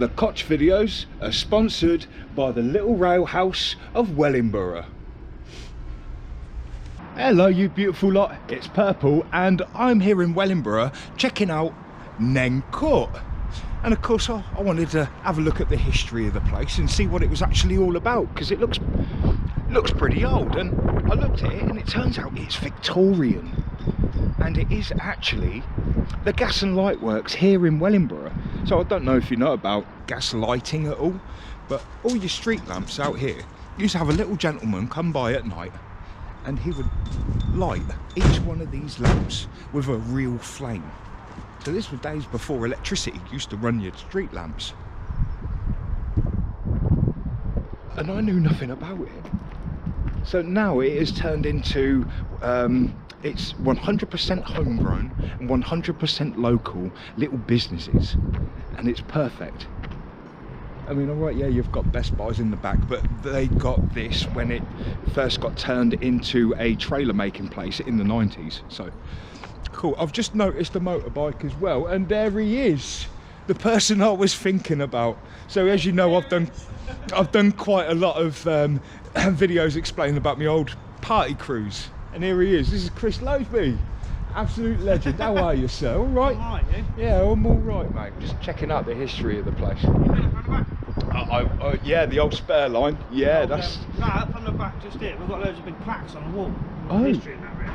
The Koch videos are sponsored by the Little Rail House of Wellingborough. Hello you beautiful lot, it's Purple and I'm here in Wellingborough checking out Nene Court. And of course I wanted to have a look at the history of the place and see what it was actually all about, because it looks pretty old. And I looked at it and it turns out it's Victorian. And it is actually the Gas and Light Works here in Wellingborough. So I don't know if you know about gas lighting at all, but all your street lamps out here, you used to have a little gentleman come by at night and he would light each one of these lamps with a real flame. So this was days before electricity used to run your street lamps. And I knew nothing about it. So now it has turned into it's 100% homegrown and 100% local little businesses, and it's perfect. I mean, alright, yeah, you've got Best Buys in the back, but they got this when it first got turned into a trailer making place in the 90s. So cool. I've just noticed a motorbike as well, and there he is, the person I was thinking about. So as you know, I've done quite a lot of videos explaining about my old party cruise, and here he is. This is Chris Loasby, absolute legend. How are you, sir? All right? All right, you? Yeah, I'm all right, mate. Just checking out the history of the place. You been up on the back? Yeah, the old spare line. Yeah, that's. No, up on the back, just here. We've got loads of big plaques on the wall. Oh. History in that really.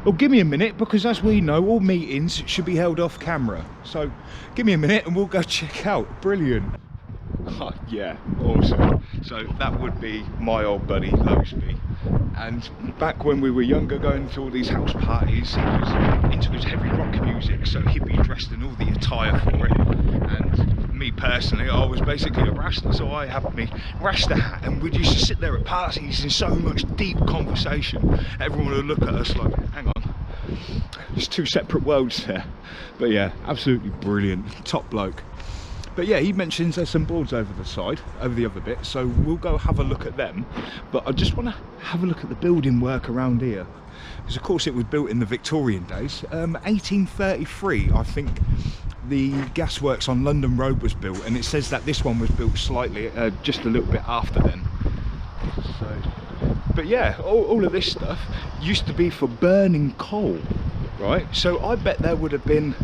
Well, give me a minute, because as we know, all meetings should be held off camera. So give me a minute and we'll go check out. Brilliant. Oh, yeah, awesome. So that would be my old buddy Loasby. And back when we were younger, going to all these house parties, he was into his heavy rock music, so he'd be dressed in all the attire for it. And me personally, I was basically a Rasta, so I had me Rasta hat, and we used to sit there at parties in so much deep conversation. Everyone would look at us like, hang on, there's two separate worlds there. But yeah, absolutely brilliant, top bloke. But yeah, he mentions there's some boards over the side, over the other bit, so we'll go have a look at them. But I just want to have a look at the building work around here, because of course it was built in the Victorian days. 1833, I think the gasworks on London Road was built, and it says that this one was built slightly, just a little bit after then. So, but yeah, all of this stuff used to be for burning coal, right? So I bet there would have been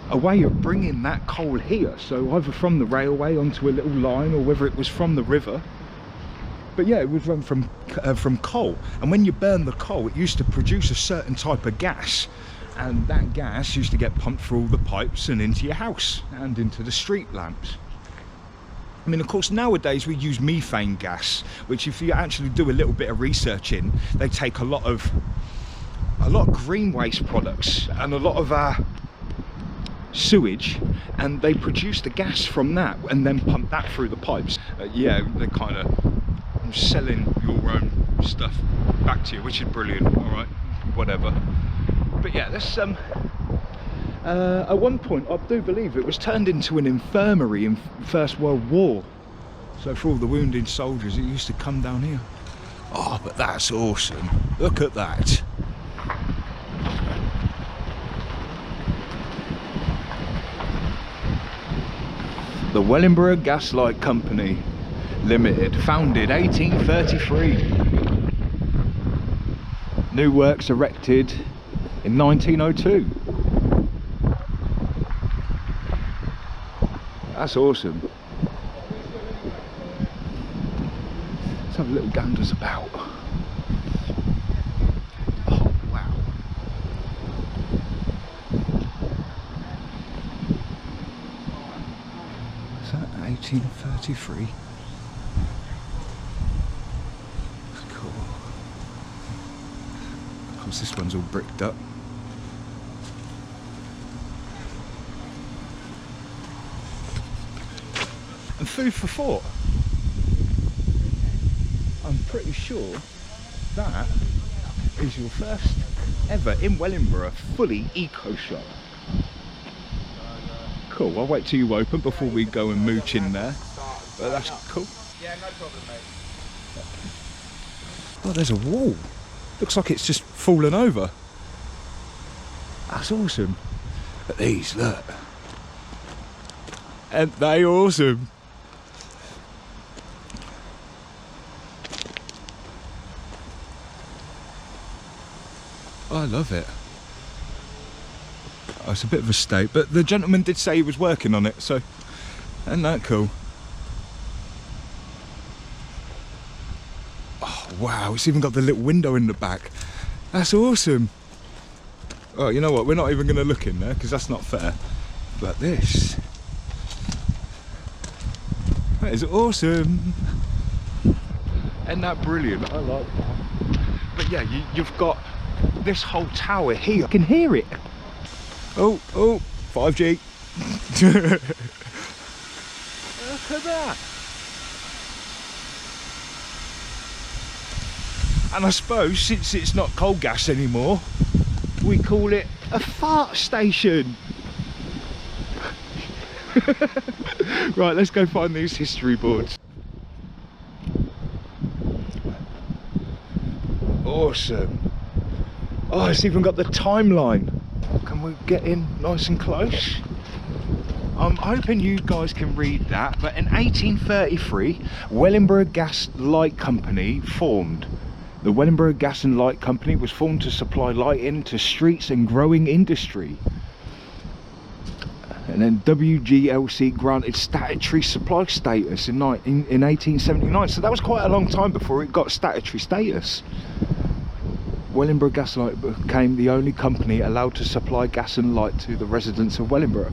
a way of bringing that coal here, so either from the railway onto a little line, or whether it was from the river. But yeah, it would run from coal, and when you burn the coal, it used to produce a certain type of gas, and that gas used to get pumped through all the pipes and into your house and into the street lamps. I mean, of course, nowadays we use methane gas, which if you actually do a little bit of research in, they take a lot of green waste products and a lot of sewage, and they produce the gas from that and then pump that through the pipes. Yeah, they're kind of selling your own stuff back to you, which is brilliant. All right, whatever. But yeah, this at one point I do believe it was turned into an infirmary in First World War, so for all the wounded soldiers it used to come down here. Oh, but that's awesome, look at that. The Wellingborough Gas Light Company Limited, founded 1833. New works erected in 1902. That's awesome. Let's have a little ganders about. Oh wow. Is that 1833? That's cool. Of course this one's all bricked up. And food for thought. I'm pretty sure that is your first ever in Wellingborough fully eco shop. Cool, I'll wait till you open before we go and mooch in there. But that's cool. Yeah, no problem, mate. Oh, there's a wall. Looks like it's just fallen over. That's awesome. But these, look. And they awesome. I love it. Oh, it's a bit of a state, but the gentleman did say he was working on it, so isn't that cool? Oh wow, it's even got the little window in the back. That's awesome. Oh, you know what, we're not even going to look in there because that's not fair. But this, that is awesome. Isn't that brilliant? I like that. But yeah, you've got this whole tower here. I can hear it. Oh, 5G. Look at that. And I suppose since it's not coal gas anymore, we call it a fart station. Right, let's go find these history boards. Awesome. Oh, it's even got the timeline. Can we get in nice and close? I'm hoping you guys can read that, but in 1833, Wellingborough Gas Light Company formed. The Wellingborough Gas and Light Company was formed to supply lighting to streets and growing industry. And then WGLC granted statutory supply status in 1879, so that was quite a long time before it got statutory status. Wellingborough Gas Light became the only company allowed to supply gas and light to the residents of Wellingborough.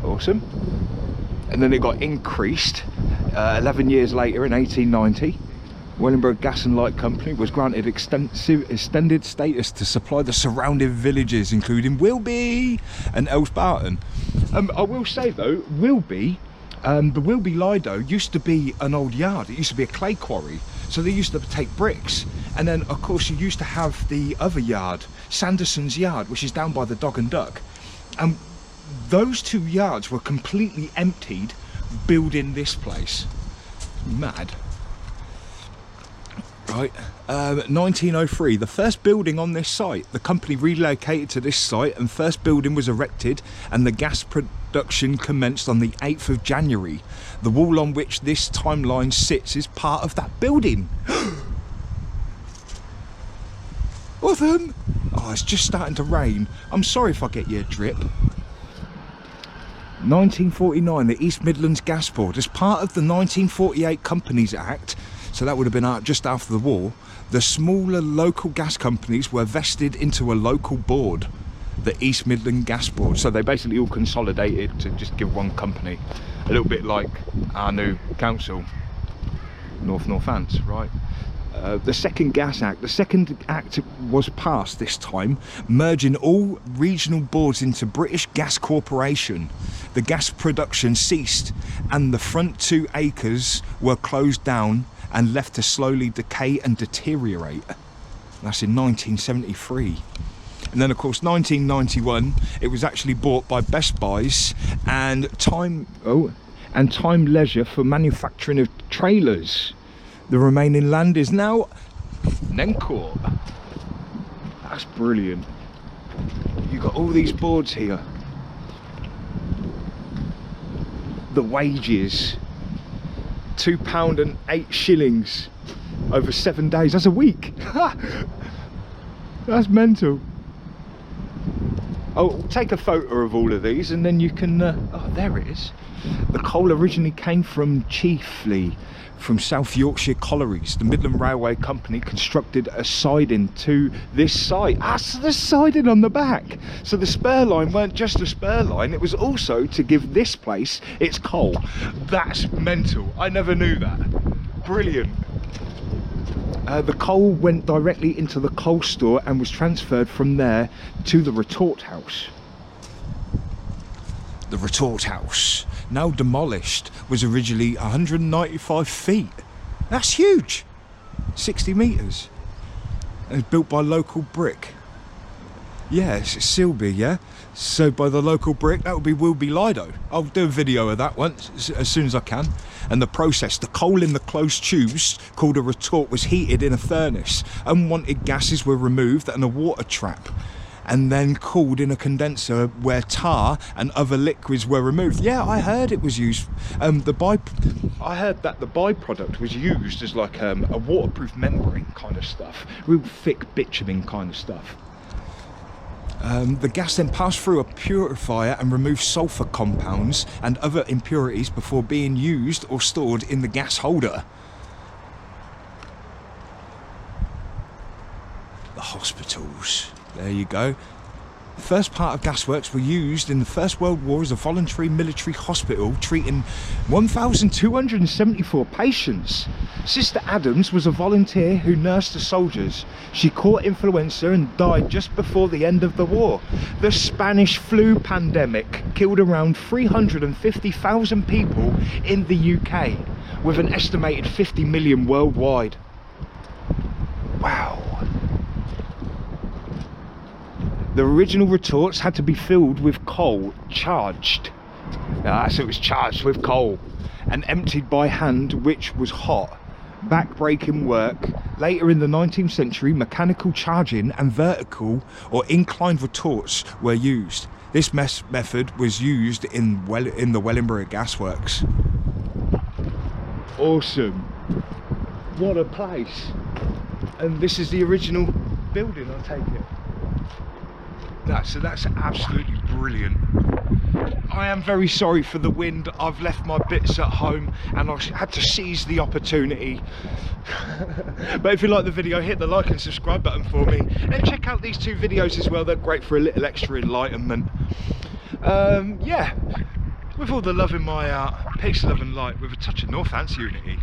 Awesome. And then it got increased 11 years later in 1890. Wellingborough Gas and Light Company was granted extended status to supply the surrounding villages, including Wilby and Elsbarton. I will say though, Wilby, the Wilby Lido used to be an old yard. It used to be a clay quarry, so they used to take bricks. And then of course you used to have the other yard, Sanderson's yard, which is down by the Dog and Duck. And those two yards were completely emptied building this place. Mad. Right, 1903, the first building on this site. The company relocated to this site and first building was erected and the gas production commenced on the 8th of January. The wall on which this timeline sits is part of that building. Awesome! Oh, it's just starting to rain. I'm sorry if I get you a drip. 1949, the East Midlands Gas Board, as part of the 1948 Companies Act, so that would have been out just after the war, the smaller local gas companies were vested into a local board, the East Midland Gas Board. So they basically all consolidated to just give one company, a little bit like our new council, Northants, right? The second Gas Act. The second act was passed this time, merging all regional boards into British Gas Corporation. The gas production ceased and the front 2 acres were closed down and left to slowly decay and deteriorate. That's in 1973. And then of course 1991 it was actually bought by Best Buys and Time Leisure for manufacturing of trailers. The remaining land is now Nene Court. That's brilliant. You've got all these boards here. The wages, £2 and 8 shillings over 7 days. That's a week. That's mental. Oh, take a photo of all of these and then you can oh, there it is. The coal originally came chiefly from South Yorkshire collieries. The Midland Railway Company constructed a siding to this site. So the siding on the back. So the spur line weren't just a spur line, it was also to give this place its coal. That's mental. I never knew that. Brilliant. The coal went directly into the coal store and was transferred from there to the retort house. The retort house, now demolished, was originally 195 feet. That's huge. 60 metres. It was built by local brick. Yes, it's Silby, yeah? So by the local brick, that would be Wilby Lido. I'll do a video of that once, as soon as I can. And the process, the coal in the closed tubes, called a retort, was heated in a furnace. Unwanted gases were removed and a water trap and then cooled in a condenser where tar and other liquids were removed. Yeah, I heard it was used. I heard that the byproduct was used as like a waterproof membrane kind of stuff, real thick bitumen kind of stuff. The gas then passed through a purifier and removed sulfur compounds and other impurities before being used or stored in the gas holder. The hospitals. There you go. The first part of gasworks were used in the First World War as a voluntary military hospital, treating 1,274 patients. Sister Adams was a volunteer who nursed the soldiers. She caught influenza and died just before the end of the war. The Spanish flu pandemic killed around 350,000 people in the UK, with an estimated 50 million worldwide. Wow. The original retorts had to be filled with coal, charged. So it was charged with coal and emptied by hand, which was hot. Back-breaking work. Later in the 19th century, mechanical charging and vertical or inclined retorts were used. This method was used in the Wellingborough Gas Works. Awesome. What a place. And this is the original building, I take it. So that's absolutely brilliant. I am very sorry for the wind. I've left my bits at home and I had to seize the opportunity. But if you like the video, hit the like and subscribe button for me, and check out these two videos as well. They're great for a little extra enlightenment. Yeah, with all the love in my heart, peace, love and light, with a touch of Northants unity.